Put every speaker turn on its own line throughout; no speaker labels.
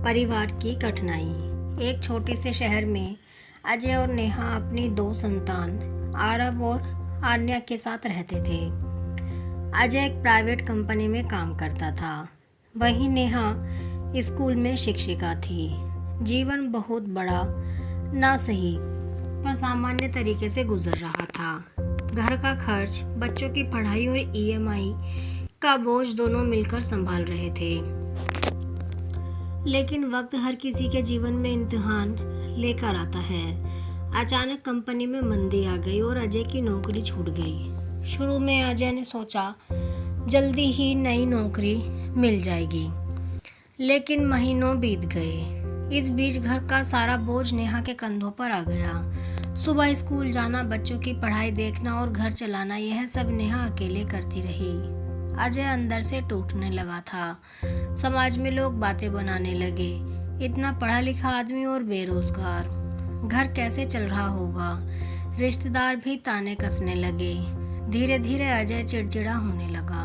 परिवार की कठिनाई। एक छोटे से शहर में अजय और नेहा अपनी दो संतान आरव और आन्या के साथ रहते थे। अजय एक प्राइवेट कंपनी में काम करता था, वहीं नेहा स्कूल में शिक्षिका थी। जीवन बहुत बड़ा ना सही पर सामान्य तरीके से गुजर रहा था। घर का खर्च, बच्चों की पढ़ाई और ईएमआई का बोझ दोनों मिलकर संभाल रहे थे। लेकिन वक्त हर किसी के जीवन में इम्तिहान लेकर आता है। अचानक कंपनी में मंदी आ गई और अजय की नौकरी छूट गई। शुरू में अजय ने सोचा जल्दी ही नई नौकरी मिल जाएगी, लेकिन महीनों बीत गए। इस बीच घर का सारा बोझ नेहा के कंधों पर आ गया। सुबह स्कूल जाना, बच्चों की पढ़ाई देखना और घर चलाना, यह सब नेहा अकेले करती रही। अजय अंदर से टूटने लगा था। समाज में लोग बातें बनाने लगे, इतना पढ़ा लिखा आदमी और बेरोजगार, घर कैसे चल रहा होगा। रिश्तेदार भी ताने कसने लगे। धीरे धीरे अजय चिड़चिड़ा होने लगा।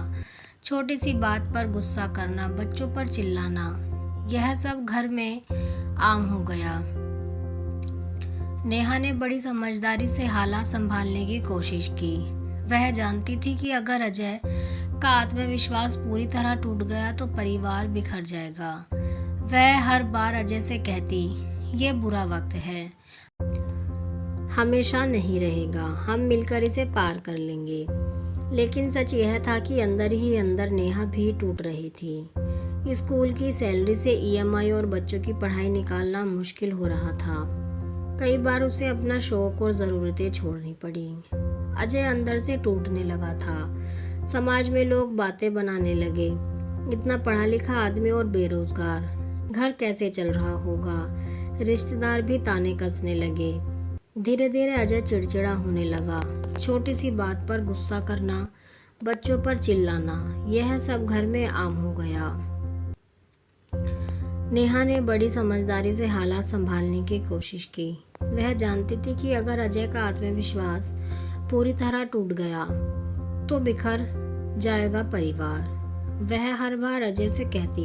छोटी सी बात पर गुस्सा करना, बच्चों पर चिल्लाना, यह सब घर में आम हो गया। नेहा ने बड़ी समझदारी से हालात संभालने की कोशिश की। वह जानती थी कि अगर अजय का आत्मविश्वास पूरी तरह टूट गया तो परिवार बिखर जाएगा। वह हर बार अजय से कहती, ये बुरा वक्त है, हमेशा नहीं रहेगा, हम मिलकर इसे पार कर लेंगे। लेकिन सच यह था कि अंदर ही अंदर नेहा भी टूट रही थी। स्कूल की सैलरी से ईएमआई और बच्चों की पढ़ाई निकालना मुश्किल हो रहा था। कई बार उसे अपना शौक और ज़रूरतें छोड़नी पड़ी। अजय अंदर से टूटने लगा था। समाज में लोग बातें बनाने लगे, इतना पढ़ा लिखा आदमी और बेरोजगार, घर कैसे चल रहा होगा। रिश्तेदार भी ताने कसने लगे। धीरे धीरे अजय चिड़चिड़ा होने लगा। छोटी सी बात पर गुस्सा करना, बच्चों पर चिल्लाना, यह सब घर में आम हो गया। नेहा ने बड़ी समझदारी से हालात संभालने की कोशिश की। वह जानती थी कि अगर अजय का आत्मविश्वास पूरी तरह टूट गया तो बिखर जाएगा परिवार। वह हर बार अजय से कहती,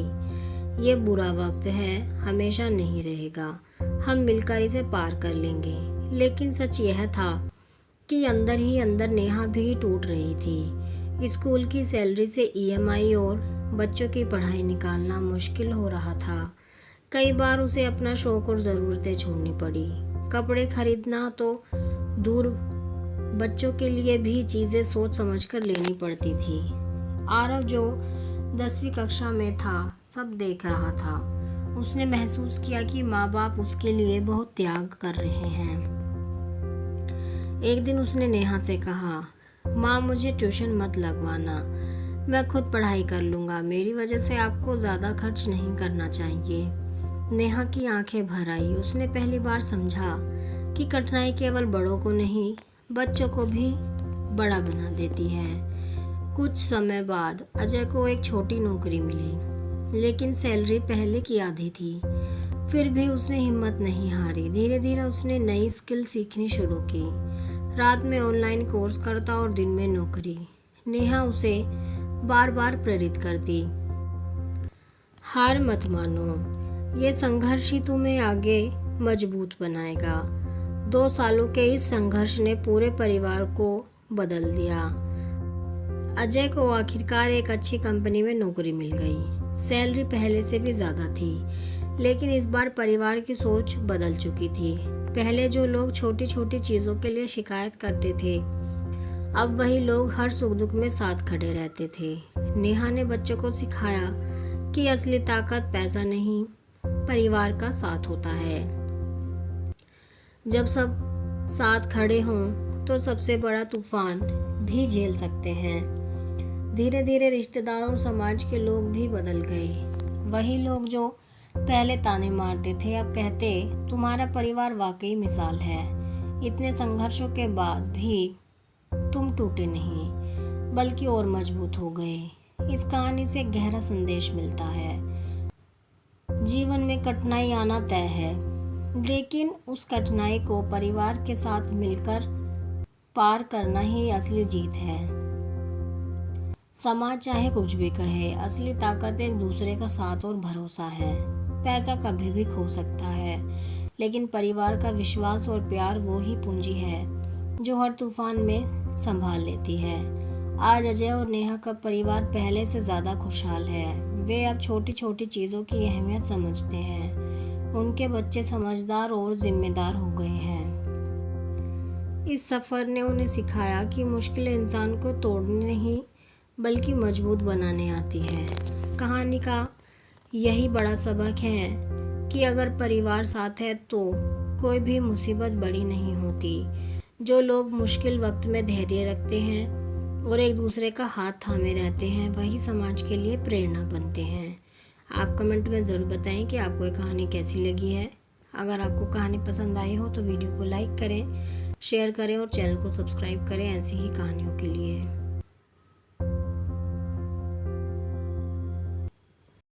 ये बुरा वक्त है, हमेशा नहीं रहेगा, हम मिलकर इसे पार कर लेंगे। लेकिन सच यह था कि अंदर ही अंदर नेहा भी टूट रही थी। स्कूल की सैलरी से ईएमआई और बच्चों की पढ़ाई निकालना मुश्किल हो रहा था। कई बार उसे अपना शौक और ज़रूरतें छोड़नी पड़ी। कपड़े खरीदना तो दूर, बच्चों के लिए भी चीज़ें सोच समझकर लेनी पड़ती थी। आरव जो 10वीं कक्षा में था, सब देख रहा था। उसने महसूस किया कि माँ बाप उसके लिए बहुत त्याग कर रहे हैं। एक दिन उसने नेहा से कहा, माँ मुझे ट्यूशन मत लगवाना, मैं खुद पढ़ाई कर लूँगा, मेरी वजह से आपको ज़्यादा खर्च नहीं करना चाहिए। नेहा की आंखें भर आई। उसने पहली बार समझा कि कठिनाई केवल बड़ों को नहीं, बच्चों को भी बड़ा बना देती है। कुछ समय बाद अजय को एक छोटी नौकरी मिली, लेकिन सैलरी पहले की आधी थी। फिर भी उसने हिम्मत नहीं हारी। धीरे धीरे उसने नई स्किल सीखनी शुरू की। रात में ऑनलाइन कोर्स करता और दिन में नौकरी। नेहा उसे बार बार प्रेरित करती, हार मत मानो, ये संघर्ष ही तुम्हें आगे मजबूत बनाएगा। 2 सालों के इस संघर्ष ने पूरे परिवार को बदल दिया। अजय को आखिरकार एक अच्छी कंपनी में नौकरी मिल गई। सैलरी पहले से भी ज़्यादा थी, लेकिन इस बार परिवार की सोच बदल चुकी थी। पहले जो लोग छोटी छोटी चीज़ों के लिए शिकायत करते थे, अब वही लोग हर सुख दुख में साथ खड़े रहते थे। नेहा ने बच्चों को सिखाया कि असली ताकत पैसा नहीं, परिवार का साथ होता है। जब सब साथ खड़े हों तो सबसे बड़ा तूफान भी झेल सकते हैं। धीरे धीरे रिश्तेदार और समाज के लोग भी बदल गए। वही लोग जो पहले ताने मारते थे अब कहते, तुम्हारा परिवार वाकई मिसाल है, इतने संघर्षों के बाद भी तुम टूटे नहीं बल्कि और मजबूत हो गए। इस कहानी से गहरा संदेश मिलता है, जीवन में कठिनाई आना तय है, लेकिन उस कठिनाई को परिवार के साथ मिलकर पार करना ही असली जीत है। समाज चाहे कुछ भी कहे, असली ताकत एक दूसरे का साथ और भरोसा है। पैसा कभी भी खो सकता है, लेकिन परिवार का विश्वास और प्यार वो ही पूंजी है जो हर तूफान में संभाल लेती है। आज अजय और नेहा का परिवार पहले से ज़्यादा खुशहाल है। वे अब छोटी छोटी चीज़ों की अहमियत समझते हैं। उनके बच्चे समझदार और जिम्मेदार हो गए हैं। इस सफ़र ने उन्हें सिखाया कि मुश्किलें इंसान को तोड़ने नहीं बल्कि मजबूत बनाने आती है। कहानी का यही बड़ा सबक है कि अगर परिवार साथ है तो कोई भी मुसीबत बड़ी नहीं होती। जो लोग मुश्किल वक्त में धैर्य रखते हैं और एक दूसरे का हाथ थामे रहते हैं, वही समाज के लिए प्रेरणा बनते हैं। आप कमेंट में ज़रूर बताएं कि आपको ये कहानी कैसी लगी है। अगर आपको कहानी पसंद आई हो तो वीडियो को लाइक करें, शेयर करें और चैनल को सब्सक्राइब करें ऐसी ही कहानियों के लिए।